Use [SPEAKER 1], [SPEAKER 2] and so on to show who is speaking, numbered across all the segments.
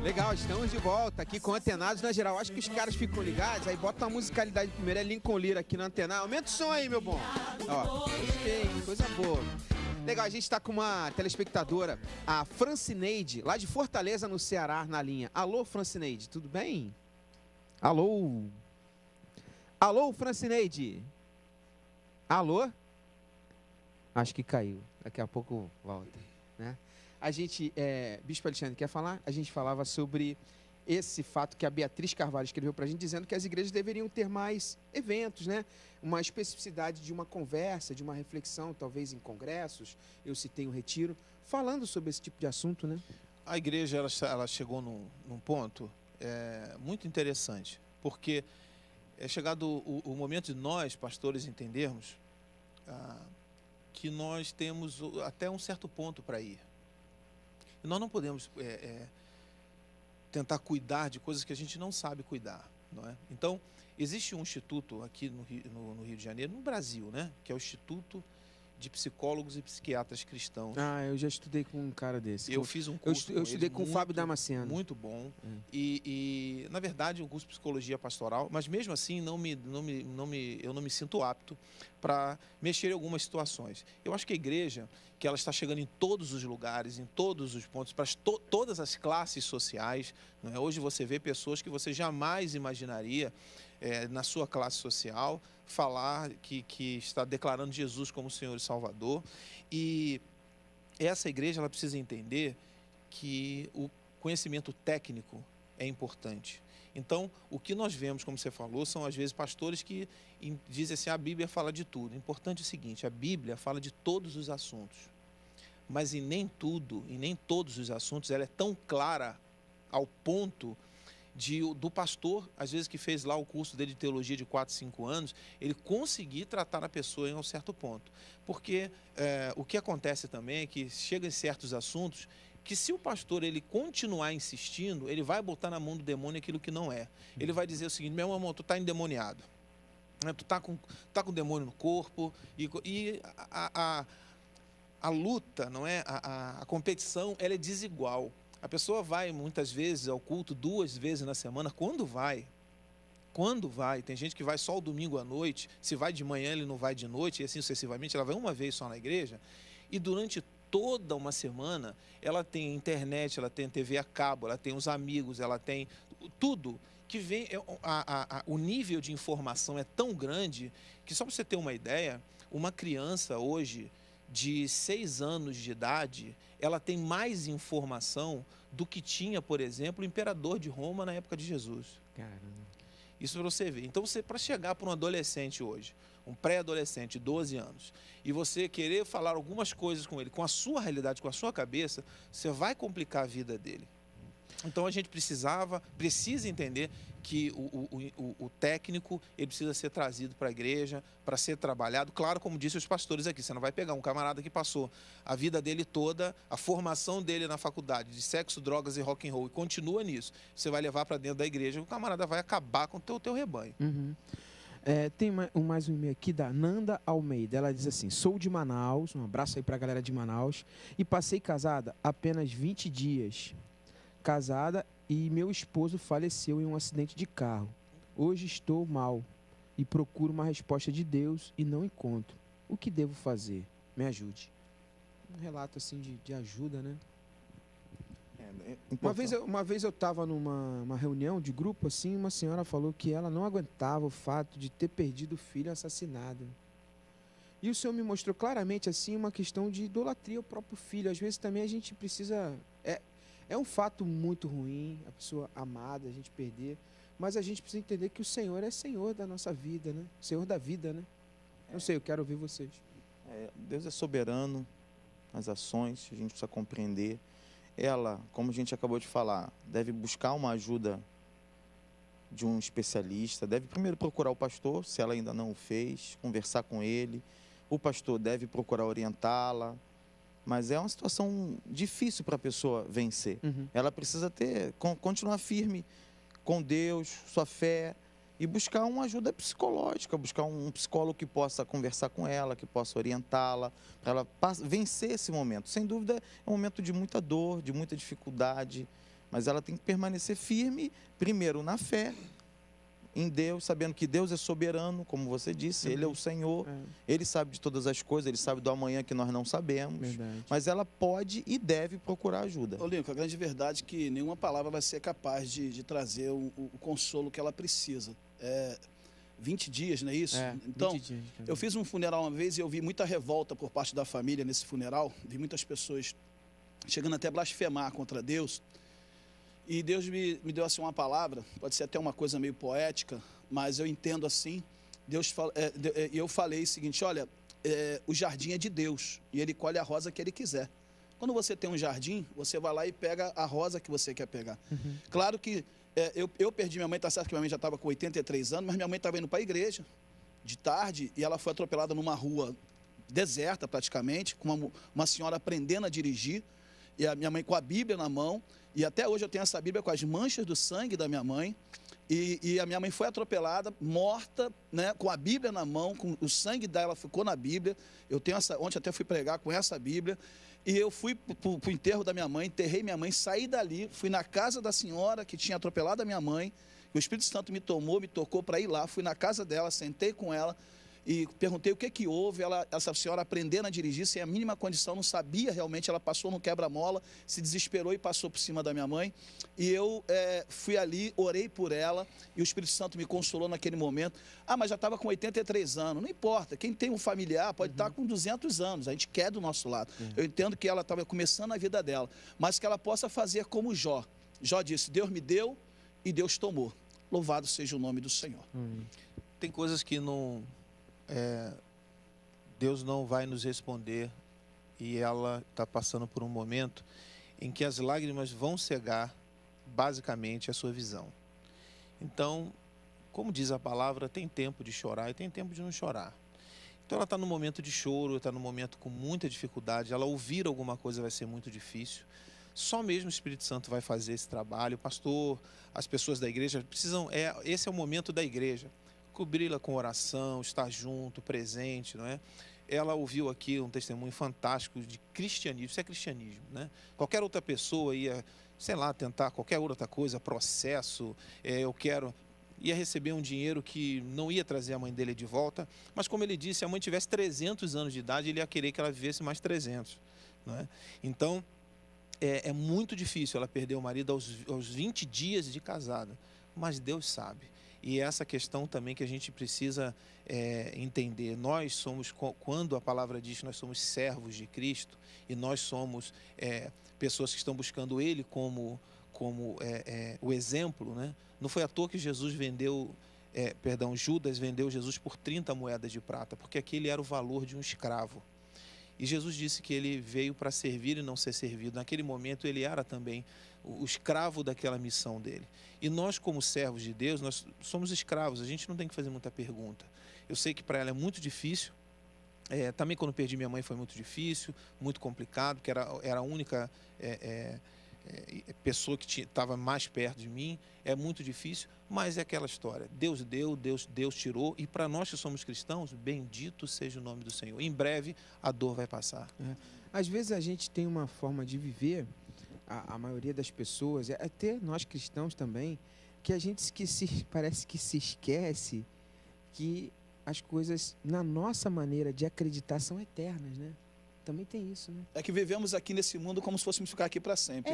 [SPEAKER 1] Legal, estamos de volta aqui com Antenados na Geral. Acho que os caras ficam ligados, aí bota uma musicalidade primeiro, é Lincoln Lira aqui no Antenar. Aumenta o som aí, meu bom. Ó, gostei, coisa boa. Legal, a gente está com uma telespectadora, a Francineide, lá de Fortaleza, no Ceará, na linha. Alô, Francineide, tudo bem? Alô? Alô, Francineide? Alô? Acho que caiu. Daqui a pouco volta, né? A gente, Bispo Alexandre, quer falar? A gente falava sobre esse fato que a Beatriz Carvalho escreveu para a gente, dizendo que as igrejas deveriam ter mais eventos, né? Uma especificidade de uma conversa, de uma reflexão, talvez em congressos, eu citei um retiro, falando sobre esse tipo de assunto, né?
[SPEAKER 2] A igreja ela chegou num ponto muito interessante, porque é chegado o momento de nós, pastores, entendermos que nós temos até um certo ponto para ir. E nós não podemos tentar cuidar de coisas que a gente não sabe cuidar, não é? Então, existe um instituto aqui no Rio de Janeiro, no Brasil, né? Que é o Instituto de Psicólogos e Psiquiatras Cristãos.
[SPEAKER 1] Ah, eu já estudei com um cara desse.
[SPEAKER 2] Eu fiz um curso
[SPEAKER 1] eu estudei com o Fábio Damasceno.
[SPEAKER 2] Muito bom. E, na verdade, um curso de psicologia pastoral, mas mesmo assim eu não me sinto apto para mexer em algumas situações. Eu acho que a igreja, que ela está chegando em todos os lugares, em todos os pontos, para todas as classes sociais, não é? Hoje você vê pessoas que você jamais imaginaria na sua classe social falar que está declarando Jesus como Senhor e Salvador. E essa igreja ela precisa entender que o conhecimento técnico é importante. Então, o que nós vemos, como você falou, são às vezes pastores que dizem assim, a Bíblia fala de tudo. O importante é o seguinte, a Bíblia fala de todos os assuntos, mas em nem tudo, e nem todos os assuntos, ela é tão clara ao ponto do pastor, às vezes que fez lá o curso dele de teologia de 4, 5 anos, ele conseguir tratar a pessoa em um certo ponto. Porque o que acontece também é que chega em certos assuntos que se o pastor ele continuar insistindo, ele vai botar na mão do demônio aquilo que não é. Ele vai dizer o seguinte, meu irmão, tu está endemoniado. Tu tá com demônio no corpo. E a luta, não é? A competição, ela é desigual. A pessoa vai muitas vezes ao culto 2 vezes na semana. Quando vai? Quando vai? Tem gente que vai só o domingo à noite. Se vai de manhã, ele não vai de noite. E assim sucessivamente. Ela vai uma vez só na igreja. E durante toda uma semana, ela tem internet, ela tem TV a cabo, ela tem os amigos, ela tem tudo. Que vem, o nível de informação é tão grande que, só para você ter uma ideia, uma criança hoje de 6 anos de idade, ela tem mais informação do que tinha, por exemplo, o imperador de Roma na época de Jesus.
[SPEAKER 1] Caramba.
[SPEAKER 2] Isso para você ver. Então, para chegar para um adolescente hoje, um pré-adolescente de 12 anos, e você querer falar algumas coisas com ele, com a sua realidade, com a sua cabeça, você vai complicar a vida dele. Então, a gente precisa entender que o técnico ele precisa ser trazido para a igreja, para ser trabalhado. Claro, como disse os pastores aqui, você não vai pegar um camarada que passou a vida dele toda, a formação dele na faculdade de sexo, drogas e rock and roll, e continua nisso. Você vai levar para dentro da igreja, o camarada vai acabar com o teu rebanho.
[SPEAKER 1] Uhum. Tem mais um e-mail aqui da Nanda Almeida. Ela diz assim, sou de Manaus, um abraço aí para a galera de Manaus, e passei casada apenas 20 dias. Casada e meu esposo faleceu em um acidente de carro. Hoje estou mal e procuro uma resposta de Deus e não encontro. O que devo fazer? Me ajude. Um relato assim de ajuda, né? Uma vez eu estava numa reunião de grupo, assim, uma senhora falou que ela não aguentava o fato de ter perdido o filho assassinado. E o Senhor me mostrou claramente assim uma questão de idolatria ao próprio filho. Às vezes também a gente precisa... É um fato muito ruim, a pessoa amada, a gente perder, mas a gente precisa entender que o Senhor é Senhor da nossa vida, né? Senhor da vida, né? Não sei, eu quero ouvir vocês.
[SPEAKER 3] Deus é soberano nas ações, a gente precisa compreender. Ela, como a gente acabou de falar, deve buscar uma ajuda de um especialista, deve primeiro procurar o pastor, se ela ainda não o fez, conversar com ele. O pastor deve procurar orientá-la. Mas é uma situação difícil para a pessoa vencer.
[SPEAKER 1] Uhum.
[SPEAKER 3] Ela precisa continuar firme com Deus, sua fé, e buscar uma ajuda psicológica, buscar um psicólogo que possa conversar com ela, que possa orientá-la, para ela vencer esse momento. Sem dúvida, é um momento de muita dor, de muita dificuldade, Mas ela tem que permanecer firme, primeiro na fé, em Deus, sabendo que Deus é soberano, como você disse, Ele é o Senhor, Ele sabe de todas as coisas, Ele sabe do amanhã que nós não sabemos,
[SPEAKER 1] Verdade.
[SPEAKER 3] mas ela pode e deve procurar ajuda.
[SPEAKER 4] Ô, Lincoln, a grande verdade é que nenhuma palavra vai ser capaz de trazer o consolo que ela precisa. 20 dias, não é isso? Então,
[SPEAKER 1] 20 dias,
[SPEAKER 4] eu fiz um funeral uma vez e eu vi muita revolta por parte da família nesse funeral, vi muitas pessoas chegando até a blasfemar contra Deus. E Deus me deu assim uma palavra, pode ser até uma coisa meio poética, mas eu entendo assim. Eu falei o seguinte: olha, o jardim é de Deus e Ele colhe a rosa que Ele quiser. Quando você tem um jardim, você vai lá e pega a rosa que você quer pegar. Claro que eu perdi minha mãe, tá certo que minha mãe já estava com 83 anos, mas minha mãe estava indo para a igreja de tarde e ela foi atropelada numa rua deserta praticamente, com uma senhora aprendendo a dirigir, e a minha mãe com a Bíblia na mão. E até hoje eu tenho essa Bíblia com as manchas do sangue da minha mãe. E a minha mãe foi atropelada, morta, né, com a Bíblia na mão, com o sangue dela ficou na Bíblia. Eu tenho ontem até fui pregar com essa Bíblia. E eu fui para o enterro da minha mãe, enterrei minha mãe, saí dali, fui na casa da senhora que tinha atropelado a minha mãe. O Espírito Santo me tocou para ir lá, fui na casa dela, sentei com ela e perguntei o que houve. Essa senhora aprendendo a dirigir sem a mínima condição, não sabia realmente, ela passou no quebra-mola, se desesperou e passou por cima da minha mãe. E eu fui ali, orei por ela e o Espírito Santo me consolou naquele momento. Mas já estava com 83 anos, não importa, quem tem um familiar pode estar com 200 anos, a gente quer do nosso lado. Eu entendo que ela estava começando a vida dela, mas que ela possa fazer como Jó. Jó disse: Deus me deu e Deus tomou. Louvado seja o nome do Senhor.
[SPEAKER 2] Tem coisas que não... Deus não vai nos responder, e ela está passando por um momento em que as lágrimas vão cegar basicamente a sua visão. Então, como diz a palavra, tem tempo de chorar e tem tempo de não chorar. Então ela está num momento de choro, está num momento com muita dificuldade, ela ouvir alguma coisa vai ser muito difícil. Só mesmo o Espírito Santo vai fazer esse trabalho. O pastor, as pessoas da igreja precisam, esse é o momento da igreja. Cobri-la com oração, estar junto, presente, não é? Ela ouviu aqui um testemunho fantástico de cristianismo, isso é cristianismo, né? Qualquer outra pessoa ia, sei lá, tentar qualquer outra coisa, processo, ia receber um dinheiro que não ia trazer a mãe dele de volta, mas como ele disse, se a mãe tivesse 300 anos de idade, ele ia querer que ela vivesse mais 300, não é? Então, é muito difícil ela perder o marido aos 20 dias de casada, mas Deus sabe. E essa questão também que a gente precisa entender. Nós somos, quando a palavra diz que nós somos servos de Cristo, e nós somos pessoas que estão buscando Ele como o exemplo, né? Não foi à toa que Judas vendeu Jesus por 30 moedas de prata, porque aquele era o valor de um escravo. E Jesus disse que ele veio para servir e não ser servido. Naquele momento ele era também o escravo daquela missão dele. E nós, como servos de Deus, nós somos escravos, a gente não tem que fazer muita pergunta. Eu sei que para ela é muito difícil. Também quando perdi minha mãe foi muito difícil, muito complicado, porque era a única pessoa que estava mais perto de mim. É muito difícil, mas é aquela história. Deus deu, Deus tirou, e para nós que somos cristãos, bendito seja o nome do Senhor. Em breve a dor vai passar.
[SPEAKER 1] Às vezes a gente tem uma forma de viver, a maioria das pessoas, até nós cristãos também, que a gente parece que se esquece que as coisas, na nossa maneira de acreditar, são eternas, né? Também tem isso, né?
[SPEAKER 4] É que vivemos aqui nesse mundo como se fôssemos ficar aqui para sempre.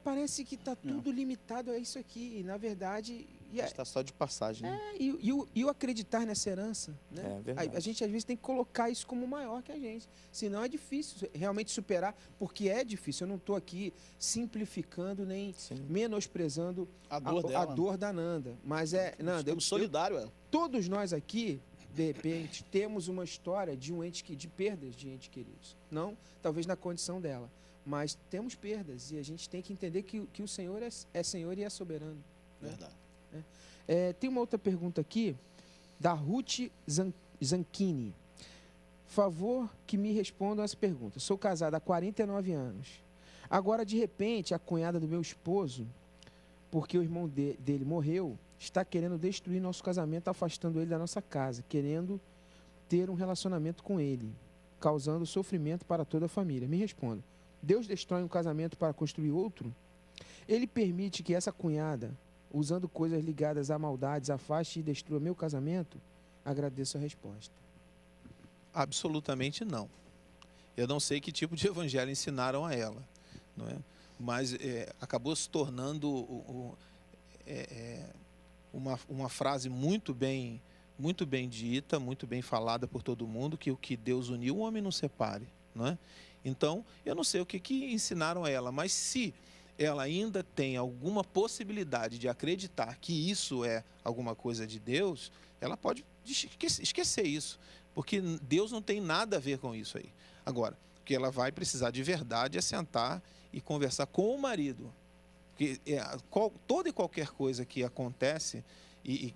[SPEAKER 1] Parece que está tudo limitado a isso aqui. E, na verdade...
[SPEAKER 3] Está só de passagem. Né?
[SPEAKER 1] E o acreditar nessa herança, né?
[SPEAKER 3] É verdade.
[SPEAKER 1] A gente, às vezes, tem que colocar isso como maior que a gente. Senão é difícil realmente superar, porque é difícil. Eu não estou aqui simplificando nem menosprezando a dor da Nanda. Mas Nanda,
[SPEAKER 4] eu solidário.
[SPEAKER 1] Todos nós aqui, de repente, temos uma história de de perdas de entes queridos. Não, talvez na condição dela. Mas temos perdas e a gente tem que entender que o Senhor é Senhor e é soberano. Né?
[SPEAKER 4] Verdade.
[SPEAKER 1] Tem uma outra pergunta aqui, da Ruth Zanchini. Favor que me respondam essa pergunta. Sou casada há 49 anos. Agora, de repente, a cunhada do meu esposo, porque o irmão dele morreu, está querendo destruir nosso casamento, afastando ele da nossa casa, querendo ter um relacionamento com ele, causando sofrimento para toda a família. Me responda. Deus destrói um casamento para construir outro?
[SPEAKER 5] ele permite que essa cunhada, usando coisas ligadas a maldades, afaste e destrua meu casamento? Agradeço a resposta.
[SPEAKER 2] Absolutamente não. Eu não sei que tipo de evangelho ensinaram a ela, não é? Mas acabou se tornando uma frase muito bem dita, muito bem falada por todo mundo, que o que Deus uniu, o homem não separe, não é? Então, eu não sei o que ensinaram a ela, mas se ela ainda tem alguma possibilidade de acreditar que isso é alguma coisa de Deus, ela pode esquecer isso, porque Deus não tem nada a ver com isso aí. Agora, o que ela vai precisar de verdade é sentar e conversar com o marido, porque toda e qualquer coisa que acontece e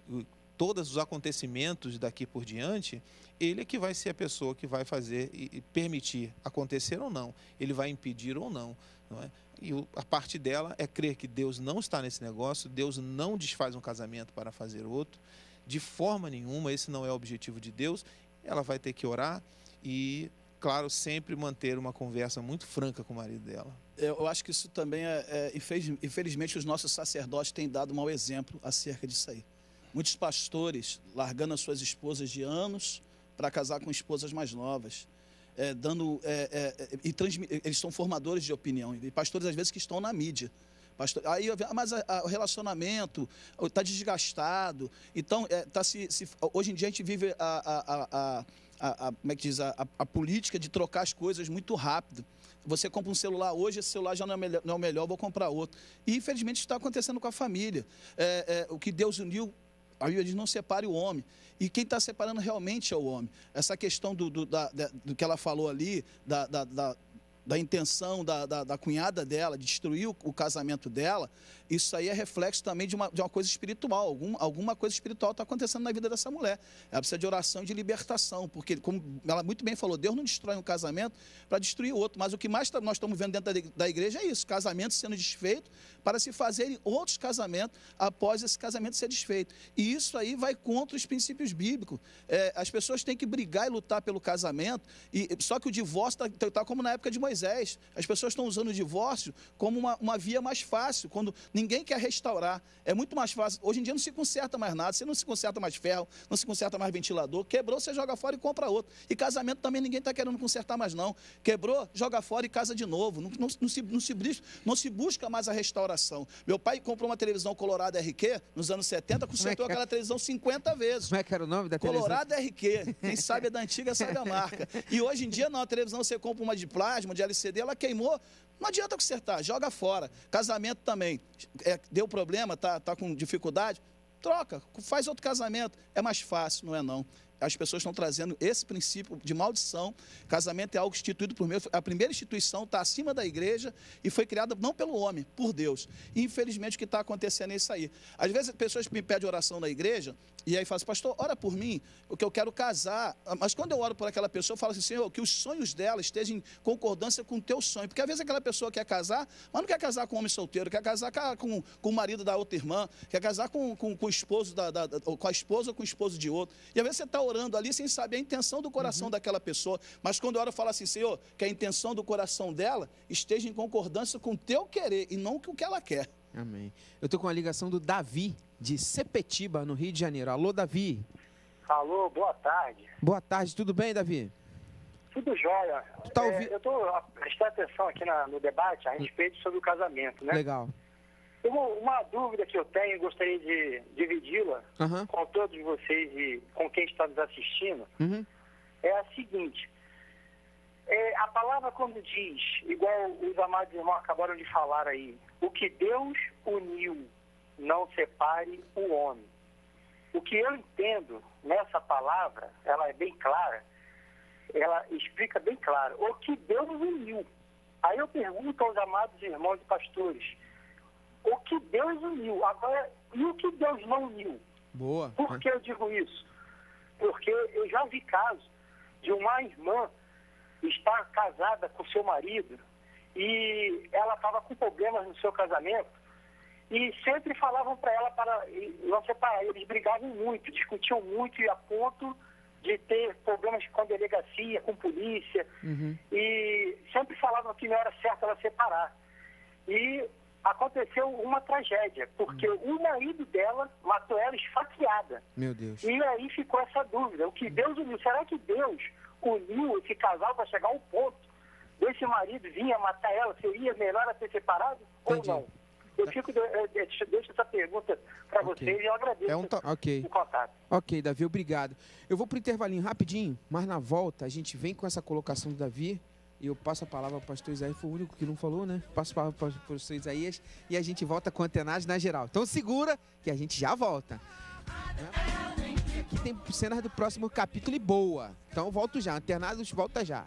[SPEAKER 2] todos os acontecimentos daqui por diante, ele é que vai ser a pessoa que vai fazer e permitir acontecer ou não, ele vai impedir ou não, não é? E a parte dela é crer que Deus não está nesse negócio, Deus não desfaz um casamento para fazer outro, de forma nenhuma, esse não é o objetivo de Deus. Ela vai ter que orar e, claro, sempre manter uma conversa muito franca com o marido dela.
[SPEAKER 4] Eu acho que isso também infelizmente, os nossos sacerdotes têm dado um mau exemplo acerca disso aí. Muitos pastores largando as suas esposas de anos para casar com esposas mais novas, eles são formadores de opinião, e pastores às vezes que estão na mídia. Aí, mas o relacionamento está desgastado, então hoje em dia a gente vive como é que diz, a política de trocar as coisas muito rápido. Você compra um celular hoje, esse celular já não é o melhor, vou comprar outro. E infelizmente está acontecendo com a família. O que Deus uniu, a Bíblia diz, não separe o homem. E quem está separando realmente é o homem. Essa questão do que ela falou ali, da intenção da cunhada dela, de destruir o casamento dela, isso aí é reflexo também de uma coisa espiritual. Alguma coisa espiritual está acontecendo na vida dessa mulher. Ela precisa de oração e de libertação, porque, como ela muito bem falou, Deus não destrói um casamento para destruir outro. Mas o que mais nós estamos vendo dentro da igreja é isso, casamentos sendo desfeitos para se fazerem outros casamentos após esse casamento ser desfeito. E isso aí vai contra os princípios bíblicos. As pessoas têm que brigar e lutar pelo casamento, só que o divórcio está como na época de Moisés. As pessoas estão usando o divórcio como uma via mais fácil, quando ninguém quer restaurar. É muito mais fácil. Hoje em dia não se conserta mais nada, você não se conserta mais ferro, não se conserta mais ventilador. Quebrou, você joga fora e compra outro. E casamento também ninguém está querendo consertar mais não. Quebrou, joga fora e casa de novo. Não se busca mais a restauração. Meu pai comprou uma televisão Colorado RQ nos anos 70, consertou aquela televisão 50 vezes.
[SPEAKER 5] Como é que era o nome da televisão?
[SPEAKER 4] Colorado RQ. Quem sabe é da antiga, sabe a marca. E hoje em dia não, a televisão você compra uma de plasma, de LCD, ela queimou, não adianta consertar, joga fora. Casamento também, deu problema, tá com dificuldade, troca, faz outro casamento, é mais fácil, não é não. As pessoas estão trazendo esse princípio de maldição. Casamento é algo instituído por Deus. A primeira instituição está acima da igreja e foi criada não pelo homem, por Deus. E, infelizmente, o que está acontecendo é isso aí. Às vezes, as pessoas me pedem oração na igreja e aí falam assim, pastor, ora por mim, porque eu quero casar. Mas quando eu oro por aquela pessoa, eu falo assim, Senhor, que os sonhos dela estejam em concordância com o teu sonho. Porque, às vezes, aquela pessoa quer casar, mas não quer casar com um homem solteiro, quer casar com o marido da outra irmã, quer casar com o esposo com a esposa ou com o esposo de outro. E, às vezes, você está orando ali sem saber a intenção do coração daquela pessoa, mas quando eu oro, eu falo assim, Senhor, que a intenção do coração dela esteja em concordância com o teu querer e não com o que ela quer.
[SPEAKER 5] Amém. Eu estou com a ligação do Davi, de Sepetiba, no Rio de Janeiro. Alô, Davi.
[SPEAKER 6] Alô, boa tarde.
[SPEAKER 5] Boa tarde, tudo bem, Davi?
[SPEAKER 6] Tudo jóia. Eu estou prestando atenção aqui no debate a respeito sobre o casamento, né?
[SPEAKER 5] Legal.
[SPEAKER 6] Uma dúvida que eu tenho, gostaria de dividi-la com todos vocês e com quem está nos assistindo, é a seguinte. A palavra quando diz, igual os amados irmãos acabaram de falar aí, o que Deus uniu, não separe o homem. O que eu entendo nessa palavra, ela é bem clara, ela explica bem claro, o que Deus uniu. Aí eu pergunto aos amados irmãos e pastores, o que Deus uniu, agora, e o que Deus não uniu?
[SPEAKER 5] Boa.
[SPEAKER 6] Por que eu digo isso? Porque eu já vi casos de uma irmã estar casada com seu marido e ela estava com problemas no seu casamento e sempre falavam para ela para não separar. Eles brigavam muito, discutiam muito e a ponto de ter problemas com a delegacia, com polícia, e sempre falavam que não era certo ela separar. E aconteceu uma tragédia, porque o marido dela matou ela esfaqueada.
[SPEAKER 5] Meu Deus.
[SPEAKER 6] E aí ficou essa dúvida, o que Deus uniu, será que Deus uniu esse casal para chegar ao ponto desse marido vir a matar ela? Seria melhor ela ter separado ou não? Eu deixo essa pergunta para vocês e eu agradeço o contato.
[SPEAKER 5] Ok, Davi, obrigado. Eu vou para o intervalinho rapidinho, mas na volta a gente vem com essa colocação do Davi e eu passo a palavra para o pastor Isaías, foi o único que não falou, né? Passo a palavra para o pastor Isaías e a gente volta com Antenados na Geral. Então segura que a gente já volta. Aqui tem cenas do próximo capítulo e boa. Então volto já, Antenados volta já.